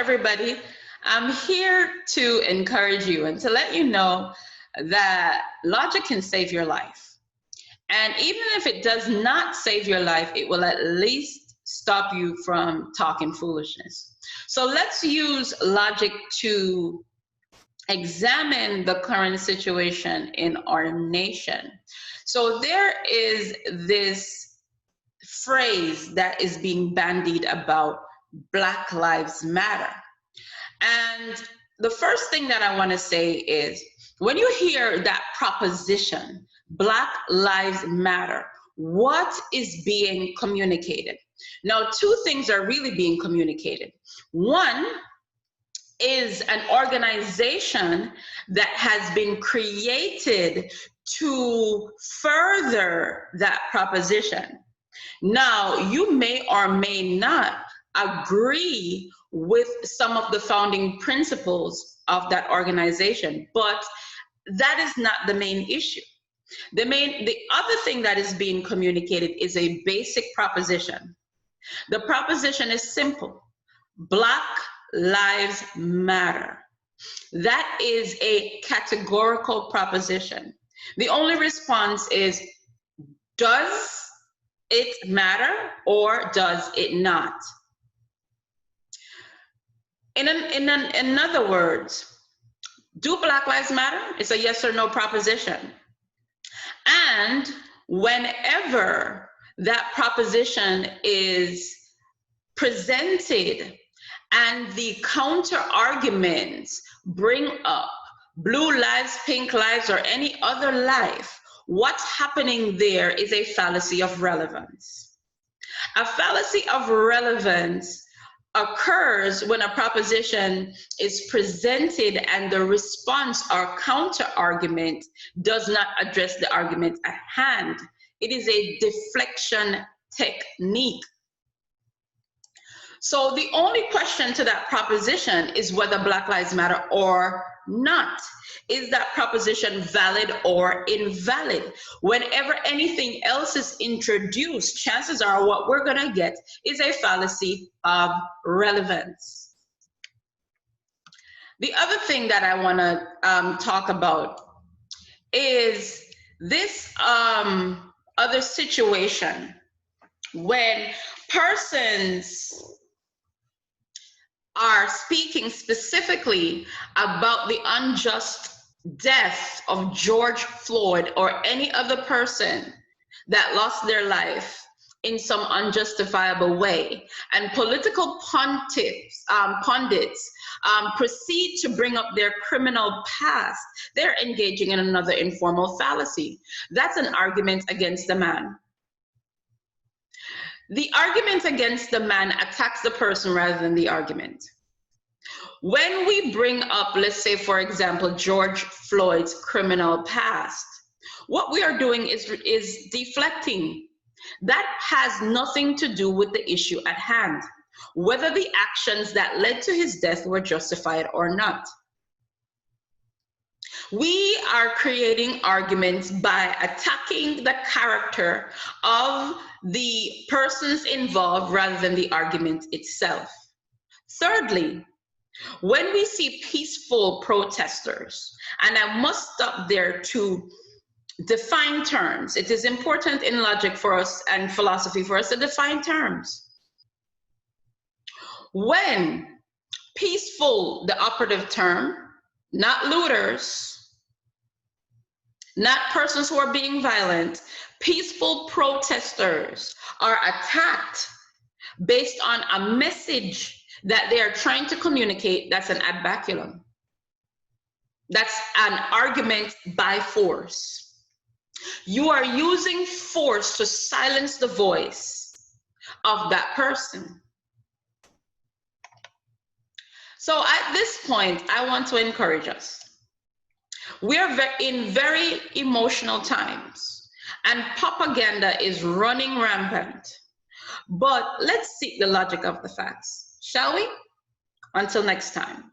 everybody. I'm here to encourage you and to let you know that logic can save your life. And even if it does not save your life, it will at least stop you from talking foolishness. So let's use logic to examine the current situation in our nation. So there is this phrase that is being bandied about: Black Lives Matter. And the first thing that I want to say is, when you hear that proposition, Black Lives Matter, what is being communicated? Now, two things are really being communicated. One is an organization that has been created to further that proposition. Now, you may or may not agree with some of the founding principles of that organization, but that is not the main issue. The other thing that is being communicated is a basic proposition. The proposition is simple: Black Lives Matter. That is a categorical proposition. The only response is, does it matter or does it not? In other words, do Black Lives Matter? It's a yes or no proposition. And whenever that proposition is presented and the counter arguments bring up blue lives, pink lives, or any other life, what's happening there is a fallacy of relevance. A fallacy of relevance occurs when a proposition is presented and the response or counter argument does not address the argument at hand. It is a deflection technique. So the only question to that proposition is whether Black Lives Matter or not. Is that proposition valid or invalid? Whenever anything else is introduced, chances are what we're going to get is a fallacy of relevance. The other thing that I want to talk about is this other situation when persons are speaking specifically about the unjust death of George Floyd or any other person that lost their life in some unjustifiable way. And political pundits proceed to bring up their criminal past. They're engaging in another informal fallacy. That's an argument against the man. The argument against the man attacks the person rather than the argument. When we bring up, let's say, for example, George Floyd's criminal past, what we are doing is deflecting. That has nothing to do with the issue at hand, whether the actions that led to his death were justified or not. We are creating arguments by attacking the character of the persons involved rather than the argument itself. Thirdly, when we see peaceful protesters, and I must stop there to define terms. It is important in logic for us and philosophy for us to define terms. When peaceful, the operative term, not looters, not persons who are being violent, peaceful protesters are attacked based on a message that they are trying to communicate, that's an ad baculum. That's an argument by force. You are using force to silence the voice of that person. So at this point, I want to encourage us. We are in very emotional times, and propaganda is running rampant. But let's seek the logic of the facts, shall we? Until next time.